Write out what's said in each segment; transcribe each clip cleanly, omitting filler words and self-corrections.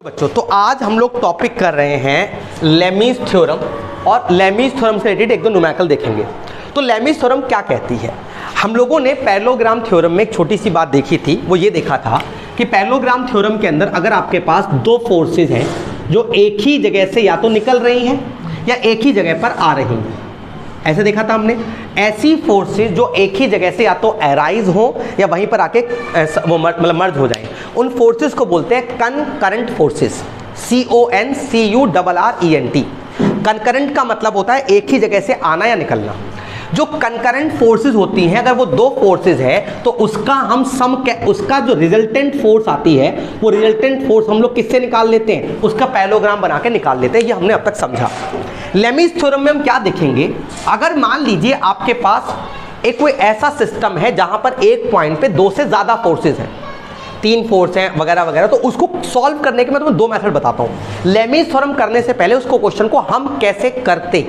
बच्चों तो आज हम लोग टॉपिक कर रहे हैं लेमीज थ्योरम और लेमीज थ्योरम से रिलेटेड एक दो न्यूमेरिकल देखेंगे। तो लेमीज थ्योरम क्या कहती है? हम लोगों ने पैरेललोग्राम थ्योरम में एक छोटी सी बात देखी थी, वो ये देखा था कि पैरेललोग्राम थ्योरम के अंदर अगर आपके पास दो फोर्सेज हैं जो एक ही जगह से या तो निकल रही हैं या एक ही जगह पर आ रही हैं, ऐसे देखा था हमने। ऐसी फोर्सेस जो एक ही जगह से या तो अराइज हो या वहीं पर आके वो मतलब मर्ज हो जाए, उन फोर्सेस को बोलते हैं कनकरेंट फोर्सेस। CONCURRENT। कनकरेंट का मतलब होता है एक ही जगह से आना या निकलना। जो कनकरेंट फोर्सेस होती हैं, अगर वो दो फोर्सेस है तो उसका हम उसका जो रिजल्टेंट फोर्स आती है, वो रिजल्टेंट फोर्स हम लोग किससे निकाल लेते हैं? उसका पैरेललोग्राम बना के निकाल लेते हैं। ये हमने अब तक समझा। लेमीज थ्योरम में हम क्या देखेंगे? अगर मान लीजिए आपके पास एक कोई ऐसा सिस्टम है जहां पर एक पॉइंट पे दो से ज्यादा फोर्सेस हैं, तीन फोर्स हैं वगैरह वगैरह, तो उसको सॉल्व करने के मैं तुम्हें दो मेथड बताता हूं। लेमीज थ्योरम करने से पहले उसको क्वेश्चन को हम कैसे करते,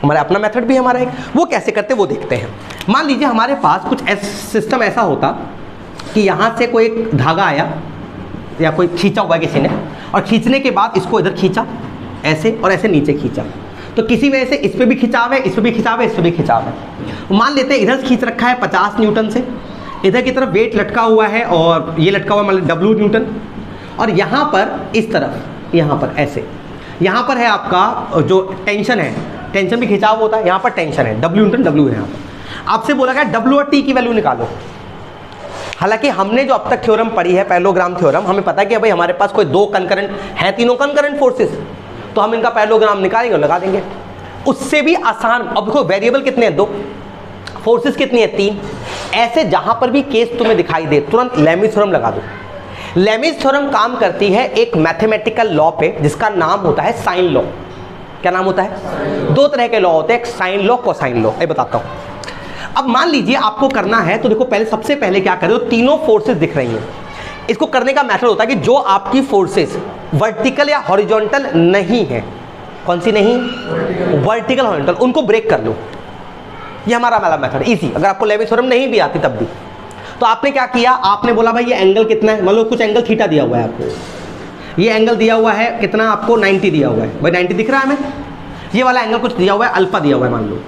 हमारा अपना मेथड भी हमारा है, वो कैसे करते वो देखते हैं। मान लीजिए हमारे पास कुछ सिस्टम ऐसा होता कि यहां से कोई एक धागा आया या कोई खींचा हुआ किसी ने, और खींचने के बाद इसको इधर खींचा ऐसे और ऐसे नीचे खींचा, तो किसी वजह से इस पे भी खिंचाव है, इस पे भी खिंचाव है, इस पे भी खिंचाव है। मान लेते हैं इधर से खींच रखा है 50 न्यूटन से, इधर की तरफ वेट लटका हुआ है और ये लटका हुआ मतलब W न्यूटन, और यहाँ पर इस तरफ यहाँ पर ऐसे, यहाँ पर है आपका जो टेंशन है, टेंशन भी खिंचाव होता है, यहाँ पर टेंशन है W न्यूटन, W है यहाँ पर। आपसे बोला गया W और T की वैल्यू निकालो। हालांकि हमने जो अब तक थ्योरम पढ़ी है पैरेललोग्राम थ्योरम, हमें पता है कि भाई हमारे पास कोई दो कनकरेंट है, तीनों कनकरेंट फोर्सेस, तो हम इनका पैरेललोग्राम निकालेंगे और लगा देंगे। उससे भी आसान, अब देखो वेरिएबल कितने हैं? दो, फोर्सेस कितनी है? तीन। ऐसे जहां पर भी केस तुम्हें दिखाई दे तुरंत लेमीज थ्योरम लगा दो। लेमीज थ्योरम काम करती है एक मैथमेटिकल लॉ पे जिसका नाम होता है साइन लॉ। क्या नाम होता है? दो तरह के लॉ होते हैं, एक साइन लॉ, कोसाइन लॉ। ये बताता हूं। अब मान लीजिए आपको करना है, तो देखो पहले सबसे पहले क्या करो, तीनों फोर्सेस दिख रही हैं। इसको करने का मेथड होता है कि जो आपकी फोर्सेस वर्टिकल या हॉरिजॉन्टल नहीं है, कौन सी नहीं? वर्टिकल हॉरिजॉन्टल, उनको ब्रेक कर लो। ये हमारा वाला मेथड इजी। अगर आपको लेमीज थ्योरम नहीं भी आती तब भी, तो आपने क्या किया, आपने बोला भाई ये एंगल कितना है, मान लो कुछ एंगल थीटा दिया हुआ है आपको, ये एंगल दिया हुआ है कितना आपको? 90 दिया हुआ है। भाई 90 दिख रहा है हमें। ये वाला एंगल कुछ दिया हुआ है, अल्फा दिया हुआ है मान लो।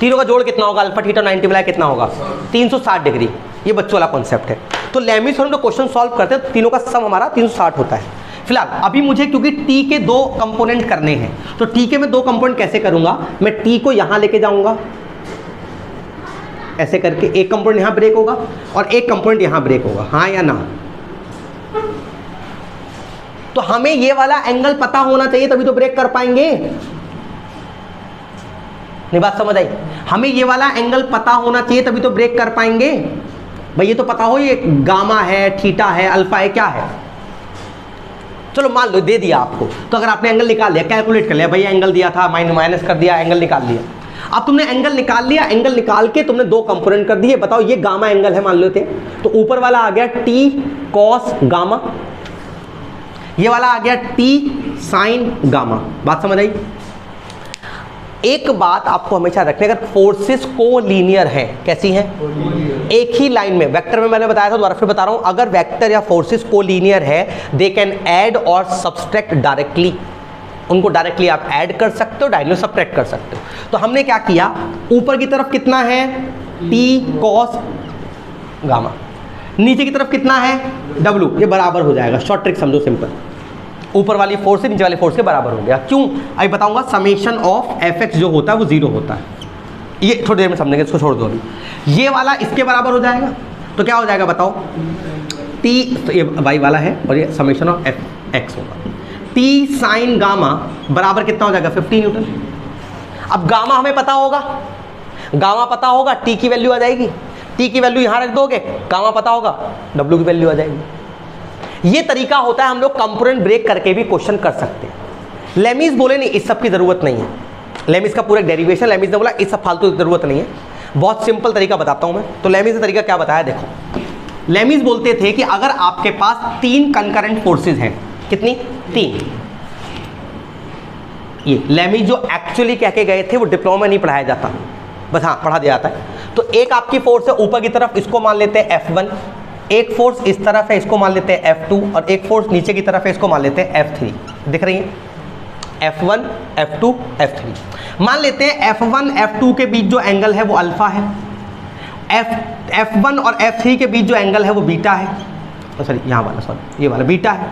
तीनों का जोड़ कितना होगा? अल्फा थीटा 90 मिलाया कितना होगा? 360 डिग्री। ये बच्चों वाला कॉन्सेप्ट है। तो लेमीज थ्योरम जो क्वेश्चन सॉल्व करते हैं, तीनों का सम हमारा 360 होता है। फिलहाल अभी मुझे क्योंकि टी के दो कंपोनेंट करने हैं, तो टी के मैं दो कंपोनेंट कैसे करूंगा? मैं टी को यहां लेके जाऊंगा ऐसे करके, एक कंपोनेंट यहां ब्रेक होगा और एक कंपोनेंट यहां ब्रेक होगा, हाँ या ना? तो हमें ये वाला एंगल पता होना चाहिए तभी तो ब्रेक कर पाएंगे। नहीं बात समझ आई? हमें ये वाला एंगल पता होना चाहिए तभी तो ब्रेक कर पाएंगे। भाई ये तो पता हो, ये गामा है, थीटा है, अल्फा है, क्या है? चलो मान लो दे दिया आपको, तो अगर आपने एंगल निकाल लिया, कैलकुलेट कर लिया, भाई एंगल दिया था, माइनस कर दिया, एंगल निकाल लिया। अब तुमने एंगल निकाल लिया, एंगल निकाल के तुमने दो कंपोनेंट कर दिए। बताओ ये गामा एंगल है मान लेते, तो ऊपर वाला आ गया T cos गामा, ये वाला आ गया T sin गामा। बात समझ आई? एक बात आपको हमेशा रखनी, अगर फोर्सेस कोलीनियर हैं, कैसी हैं? एक ही लाइन में, वेक्टर में मैंने बताया था, दोबारा फिर बता रहा हूं, अगर वेक्टर या फोर्सेस कोलीनियर है, दे कैन ऐड और सब्सट्रैक्ट डायरेक्टली। उनको डायरेक्टली आप ऐड कर सकते हो, डायरेक्टली सब्ट्रैक्ट कर सकते हो। तो हमने क्या किया, ऊपर की तरफ कितना है? T cos गामा, नीचे की तरफ कितना है? W। ये बराबर हो जाएगा, शॉर्ट ट्रिक समझो, सिंपल। ऊपर वाली फोर्स से नीचे वाली फोर्स के बराबर हो गया। क्यों? अभी बताऊंगा। समेशन ऑफ fx जो होता है वो 0 होता है। ये थोड़ी देर में समझेंगे, इसको छोड़ दो अभी। ये वाला इसके बराबर हो जाएगा, तो क्या हो जाएगा बताओ? T, तो ये y वाला है और ये समेशन ऑफ fx होगा। T sin गामा बराबर कितना हो जाएगा? 50 न्यूटन। अब गामा हमें पता होगा, गामा पता होगा, T की वैल्यू आ जाएगी, T की वैल्यू यहां रख दोगे, गामा पता होगा, W की वैल्यू आ जाएगी। ये तरीका होता है, हम लोग कंपोनेंट ब्रेक करके भी क्वेश्चन कर सकते हैं। लेमीज बोले नहीं, इस सब की जरूरत नहीं है। लेमीज का पूरा डेरिवेशन, लेमीज ने बोला इस सब फालतू की जरूरत नहीं है। बहुत सिंपल तरीका बताता हूं मैं। तो लेमीज ने तरीका क्या बताया देखो। लेमीज बोलते थे कि अगर आपके पास तीन कंकरेंट फोर्सेज हैं, कितनी? तीन। ये लेमीज जो एक्चुअली कह के गए थे वो डिप्लोमा में नहीं पढ़ाया जाता, बस हाँ पढ़ा दिया जाता है। तो एक आपकी फोर्स है ऊपर की तरफ, इसको मान लेते हैं F1, एक फोर्स इस तरफ है, इसको मान लेते हैं F2, और एक फोर्स नीचे की तरफ है, इसको मान लेते हैं F3। दिख रही है? F1 F2 F3। मान लेते हैं F1 F2 के बीच जो एंगल है वो अल्फा है, F1 और F3 के बीच जो एंगल है वो बीटा है, सॉरी यहाँ वाला, सॉरी ये वाला बीटा है,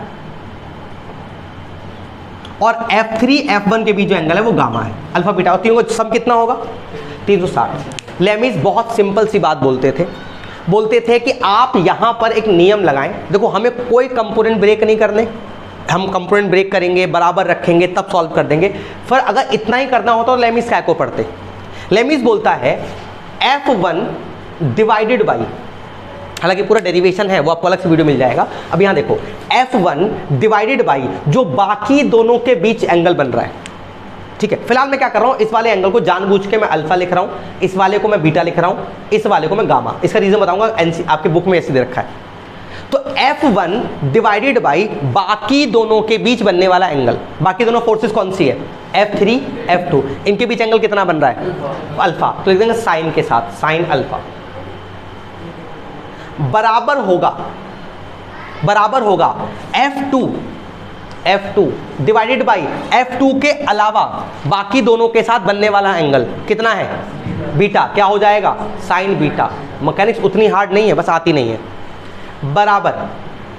और F3 F1 के बीच जो एंगल है वो गामा है, अल्फा बीटा। और तीनों का सम कितना होगा? 360। लेमिस बहुत सिंपल सी बात बोलते थे कि आप यहाँ पर एक नियम लगाएं। देखो हमें कोई कंपोनेंट ब्रेक नहीं करने, हम कंपोनेंट ब्रेक करेंगे, बराबर रखेंगे, तब सॉल्व कर देंगे। फिर अगर इतना ही करना होता तो लेमिस काय को पढ़ते? लेमिस बोलता है F1 डिवाइडेड बाई, हालांकि पूरा डेरिवेशन है वो आपको अलग से वीडियो मिल जाएगा। अब यहाँ देखो F1 डिवाइडेड बाई जो बाकी दोनों के बीच एंगल बन रहा है, ठीक है। फिलहाल मैं क्या कर रहा हूँ, इस वाले एंगल को जानबूझ के मैं अल्फा लिख रहा हूँ, इस वाले को मैं बीटा लिख रहा हूँ, इस वाले को मैं गामा। इसका रीजन बताऊंगा, आपके बुक में ऐसे दे रखा है। तो F1 डिवाइडेड बाई बाकी दोनों के बीच बनने वाला एंगल, बाकी दोनों फोर्सेस कौन सी है? F3 F2, इनके बीच एंगल कितना बन रहा है? अल्फा। तो लिख देंगे साइन के साथ, साइन अल्फा बराबर होगा F2 डिवाइडेड बाई F2 के अलावा बाकी दोनों के साथ बनने वाला एंगल कितना है? बीटा। क्या हो जाएगा? Sign beta. मैकेनिक्स उतनी हार्ड नहीं है, बस आती नहीं है। बराबर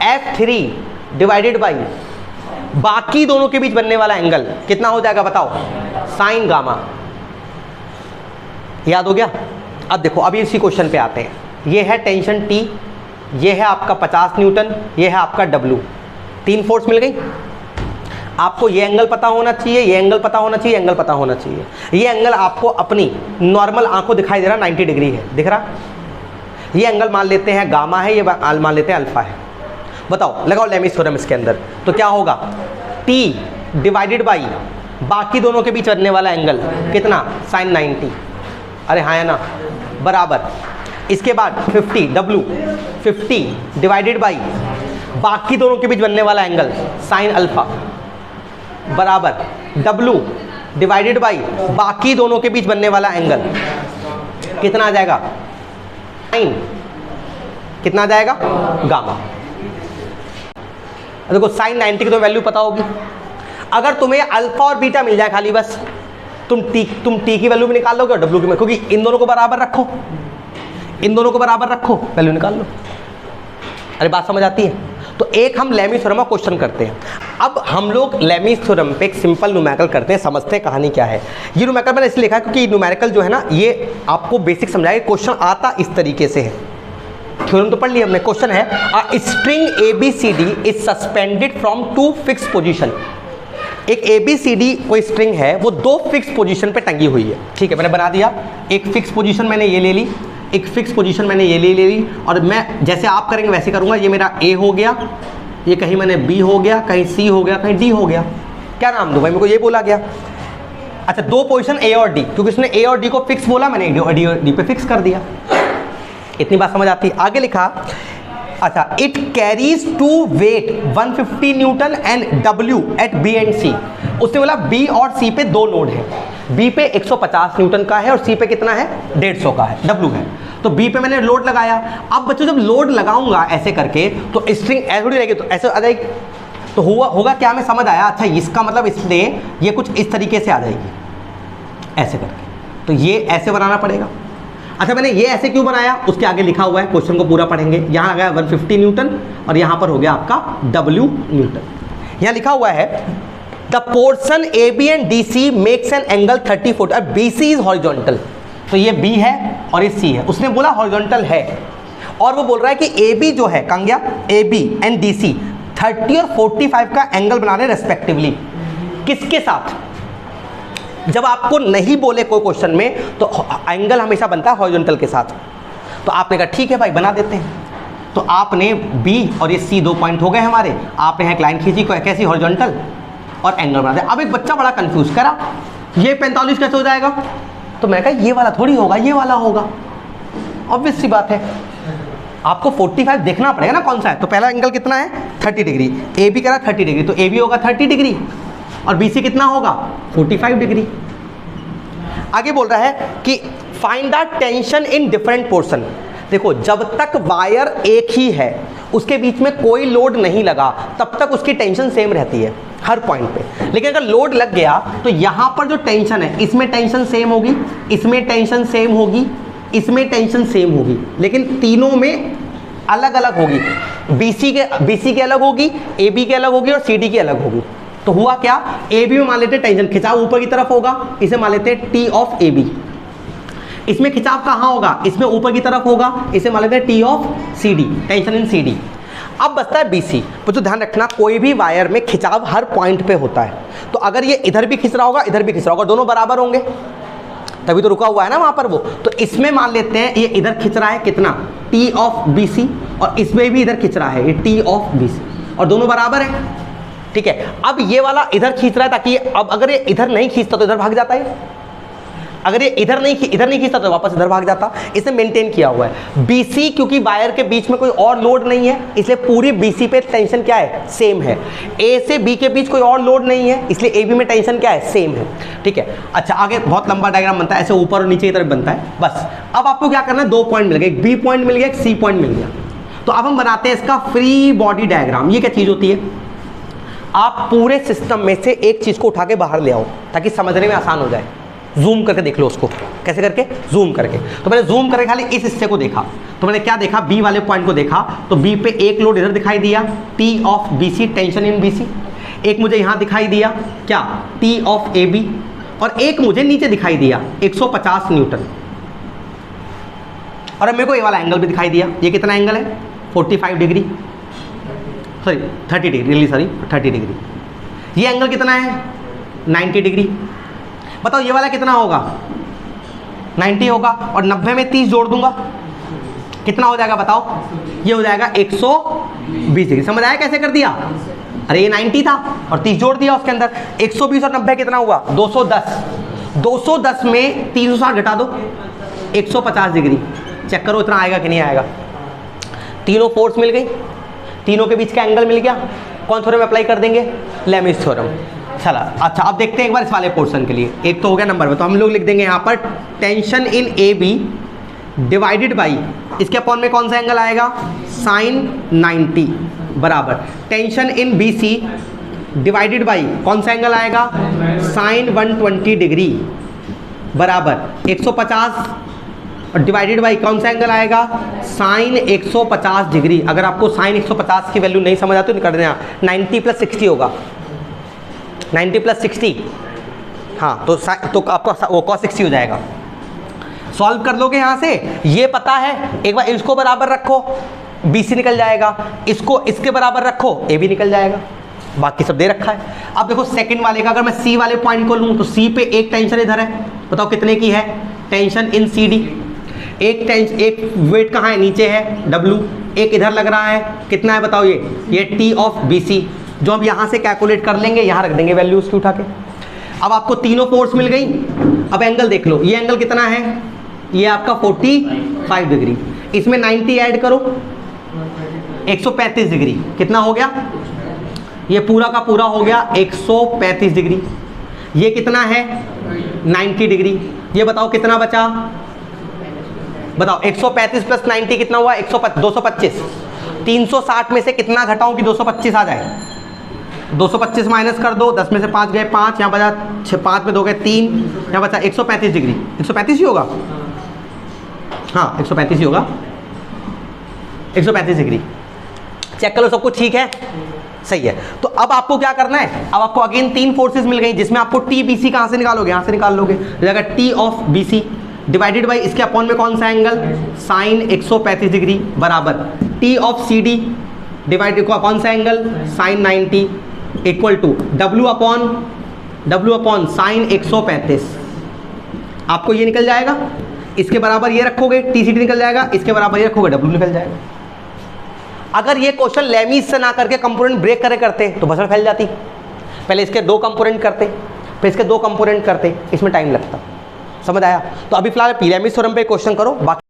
F3 डिवाइडेड बाई बाकी दोनों के बीच बनने वाला एंगल कितना हो जाएगा बताओ? Sign gamma. याद हो गया? अब देखो, अभी इसी क्वेश्चन पे आते हैं। ये है टेंशन T, ये है आपका 50 न्यूटन, ये है आपका W। 3 फोर्स मिल गई। आपको ये एंगल पता होना चाहिए, ये एंगल पता होना चाहिए, एंगल पता होना चाहिए। ये एंगल आपको अपनी नॉर्मल आंखों दिखाई दे रहा, 90 डिग्री है, दिख रहा? ये एंगल मान लेते हैं गामा है, ये मान लेते हैं अल्फा है। बताओ, लगाओ लेमिस थ्योरम इसके अंदर। तो क्या होगा? T डिवाइडेड बाई बाकी दोनों के बीच बनने वाला एंगल कितना? साइन 90। अरे हाँ है ना? बराबर इसके बाद 50 डिवाइडेड बाई बाकी दोनों के बीच बनने वाला एंगल साइन अल्फा बराबर W डिवाइडेड बाई बाकी दोनों के बीच बनने वाला एंगल कितना आ जाएगा? साइन कितना आ जाएगा? गामा। देखो साइन 90 की तो वैल्यू पता होगी। अगर तुम्हें अल्फा और बीटा मिल जाए खाली बस, तुम टी की वैल्यू भी निकाल लोगे और डब्ल्यू की, क्योंकि इन दोनों को बराबर रखो, वैल्यू निकाल लो। अरे बात समझ आती है? तो एक हम लेमिस थ्योरम का क्वेश्चन करते हैं। अब हम लोग लेमिस थ्योरम पे एक सिंपल न्यूमेरिकल करते हैं, समझते हैं कहानी क्या है। ये न्यूमेरिकल मैंने इसलिए लिखा है क्योंकि न्यूमेरिकल जो है ना, ये आपको बेसिक समझाएगा। क्वेश्चन आता इस तरीके से है। थ्योरम तो पढ़ लिया हमने। क्वेश्चन है a string ABCD is suspended from 2 fix position. एक ABCD कोई स्ट्रिंग है, वो 2 फिक्स पोजीशन पे टंगी हुई है। ठीक है, मैंने बना दिया। एक फिक्स पोजीशन मैंने ये ले ली, एक फिक्स पोजीशन मैंने ये ले ली, और मैं जैसे आप करेंगे वैसे करूंगा। ये मेरा A हो गया, ये कहीं मैंने B हो गया, कहीं C हो गया, कहीं D हो गया। क्या नाम दूं भाई? मेरे को ये बोला गया। अच्छा, 2 पोजीशन A और D, क्योंकि उसने A और D को फिक्स बोला, मैंने A और D पे फिक्स कर दिया। इतनी बात समझ आती है? आगे लिखा, अच्छा, it carries two weight 150 newton and W at B and C। उसने बोला B और C पे 2 लोड है। B पे 150 न्यूटन का है और C पे कितना है? 150 का है, W है। तो B पे मैंने लोड लगाया। अब बच्चों जब लोड लगाऊंगा ऐसे करके तो स्ट्रिंग ऐसे थोड़ी रहेगी, तो ऐसे आ जाएगी। तो होगा क्या? मैं समझ आया। अच्छा, इसका मतलब इसलिए ये कुछ इस तरीके से आ जाएगी ऐसे करके, तो ये ऐसे बनाना पड़ेगा। अच्छा, मैंने ये ऐसे क्यों बनाया? उसके आगे लिखा हुआ है, क्वेश्चन को पूरा पढ़ेंगे। यहाँ आ गया 150 न्यूटन और यहाँ पर हो गया आपका W न्यूटन। यहाँ लिखा हुआ है the portion AB and DC makes an angle 30 foot और BC इज हॉरिजॉन्टल। तो ये B है और ये C है। उसने बोला हॉरिजॉन्टल है, और वो बोल रहा है कि AB जो है, कहाँ गया? AB एंड DC 30 और 45 का एंगल बना रहे रेस्पेक्टिवली। किसके साथ? जब आपको नहीं बोले कोई क्वेश्चन में तो एंगल हमेशा बनता है हॉरिजॉन्टल के साथ। तो आपने कहा ठीक है भाई, बना देते हैं। तो आपने B और ये C 2 पॉइंट हो गए हमारे। आपने एक लाइन खींची, कैसी? हॉरिजॉन्टल, और एंगल बना दिया। अब एक बच्चा बड़ा कंफ्यूज करा, ये 45 कैसे हो जाएगा? तो मैं कहा ये वाला थोड़ी होगा, ये वाला होगा। ऑब्वियस सी बात है, आपको 45 देखना पड़ेगा ना कौन सा है। तो पहला एंगल कितना है? 30 डिग्री। AB करा 30 डिग्री, तो AB होगा 30 डिग्री और BC कितना होगा? 45 डिग्री। आगे बोल रहा है कि find the tension in different portion. देखो जब तक वायर एक ही है, उसके बीच में कोई लोड नहीं लगा, तब तक उसकी टेंशन सेम रहती है हर पॉइंट पे। लेकिन अगर लोड लग गया तो यहां पर जो टेंशन है, इसमें टेंशन सेम होगी, इसमें टेंशन सेम होगी, इसमें टेंशन सेम होगी, लेकिन तीनों में अलग अलग होगी। BC के अलग होगी, AB के अलग होगी और CD की अलग होगी। तो हुआ क्या, AB में मान लेते टेंशन खिंचाव ऊपर की तरफ होगा, इसे मान लेते T ऑफ AB। इसमें खिंचाव कहाँ होगा, इसमें ऊपर की तरफ होगा, इसे मान लेते हैं T of CD, tension in CD। अब बचता है BC। तो ध्यान रखना, कोई भी वायर में खिंचाव हर पॉइंट पे होता है। तो अगर ये इधर भी खिंच रहा होगा, इधर भी खिंच रहा होगा, दोनों बराबर होंगे, तभी तो रुका हुआ है ना वहां पर वो। तो इसमें मान लेते हैं ये इधर खिंच रहा है कितना, T ऑफ BC, और इसमें भी इधर खिंच रहा है ये T ऑफ BC, और दोनों बराबर है। ठीक है, अब ये वाला इधर खींच रहा है ताकि अब अगर ये इधर नहीं खींचता तो इधर भाग जाता है, अगर ये इधर नहीं खींचता तो वापस इधर भाग जाता। इसे मेंटेन किया हुआ है। BC क्योंकि वायर के बीच में कोई और लोड नहीं है, इसलिए पूरी BC पे टेंशन क्या है, सेम है। A से B के बीच कोई और लोड नहीं है, इसलिए AB में टेंशन क्या है, सेम है। ठीक है, अच्छा आगे बहुत लंबा डायग्राम बनता है, ऐसे ऊपर और नीचे की तरफ बनता है। बस अब आपको क्या करना है, 2 पॉइंट मिल गए, एक B पॉइंट मिल गया, एक C पॉइंट मिल गया। तो अब हम बनाते हैं इसका फ्री बॉडी डायग्राम। ये क्या चीज होती है, आप पूरे सिस्टम में से एक चीज को उठा के बाहर ले आओ ताकि समझने में आसान हो जाए। जूम करके देख लो उसको, कैसे करके, जूम करके। तो मैंने जूम करके खाली इस हिस्से को देखा, तो मैंने क्या देखा, B वाले पॉइंट को देखा, तो B पे एक लोड इधर दिखाई दिया, T of BC, tension in BC। एक मुझे यहां दिखाई दिया क्या, T ऑफ AB, और एक मुझे नीचे दिखाई दिया 150 न्यूटन। और अब मेरे को ये वाला एंगल भी दिखाई दिया, ये कितना एंगल है, 45 degree, sorry 30 degree, sorry 30 degree. ये एंगल कितना है, 90 डिग्री। बताओ ये वाला कितना होगा, 90 होगा, और 90 में 30 जोड़ दूंगा, कितना हो जाएगा बताओ, ये हो जाएगा 120 डिग्री। समझ आया कैसे कर दिया, अरे ये 90 था और 30 जोड़ दिया उसके अंदर, 120 और 90 कितना हुआ, 210। 210 में 360 घटा दो, 150 डिग्री। चेक करो इतना आएगा कि नहीं आएगा। तीनों फोर्स मिल गई, तीनों के बीच का एंगल मिल गया। कौन थ्योरम अप्लाई कर देंगे, लेमिस थ्योरम। चला, अच्छा अब देखते हैं एक बार इस वाले पोर्शन के लिए। एक तो हो गया नंबर में, तो हम लोग लिख देंगे यहाँ पर tension in AB divided by, इसके अपॉन में कौन सा एंगल आएगा, साइन 90, बराबर tension in BC divided by कौन सा एंगल आएगा, साइन 120 डिग्री, बराबर 150, और डिवाइडेड बाई कौन सा एंगल आएगा, साइन 150 डिग्री। अगर आपको साइन 150 की वैल्यू नहीं समझ आती तो निकाल देना, 90 + 60 होगा, 90 + 60, हाँ तो आपका वो cos 60 हो जाएगा। सॉल्व कर लोगे यहाँ से, ये पता है, एक बार इसको बराबर रखो, BC निकल जाएगा, इसको इसके बराबर रखो, AB निकल जाएगा, बाकी सब दे रखा है। अब देखो सेकंड वाले का, अगर मैं C वाले पॉइंट को लूँ तो C पे एक टेंशन इधर है, बताओ कितने की है, टेंशन इन CD। एक वेट कहाँ है, नीचे है W, एक इधर लग रहा है, कितना है बताओ, ये T ऑफ BC, जो हम यहाँ से कैलकुलेट कर लेंगे, यहाँ रख देंगे वैल्यू उसकी उठा के। अब आपको तीनों फोर्स मिल गई। अब एंगल देख लो, ये एंगल कितना है, ये आपका 45 डिग्री, इसमें 90 ऐड करो, 135 डिग्री, कितना हो गया, ये पूरा का पूरा हो गया 135 डिग्री। ये कितना है, 90 डिग्री। ये बताओ कितना बचा, बताओ 135 + 90 कितना हुआ, 225। 360 में से कितना घटाऊं कि 225 आ जाए, 225 माइनस कर दो, 10 में से 5 गए 5, यहाँ बचा 5 में 2 गए 3, यहाँ बचा 135 डिग्री। 135 ही होगा, हाँ 135 ही होगा, 135 डिग्री। चेक करो सब कुछ ठीक है, सही है। तो अब आपको क्या करना है, अब आपको अगेन 3 फोर्सेस मिल गई, जिसमें आपको TBC कहाँ से निकालोगे, यहाँ से निकाल लोगे, जगह T of BC divided by इसके अपॉन में कौन सा एंगल, साइन 135 डिग्री, बराबर T ऑफ CD डिवाइडेड कौन सा angle, sine 90, equal to W upon sine 135। आपको ये निकल जाएगा, इसके बराबर ये रखोगे TCD निकल जाएगा, इसके बराबर ये रखोगे W निकल जाएगा। अगर ये क्वेश्चन लेमीज से ना करके कंपोनेंट ब्रेक करे करते तो भसड़ फैल जाती। पहले इसके 2 कंपोनेंट करते, फिर इसके 2 कंपोनेंट करते, इसमें टाइम लगता। समझ आया। तो अभी फिलहाल पीलेमिस थ्योरम पे क्वेश्चन करो, बाकी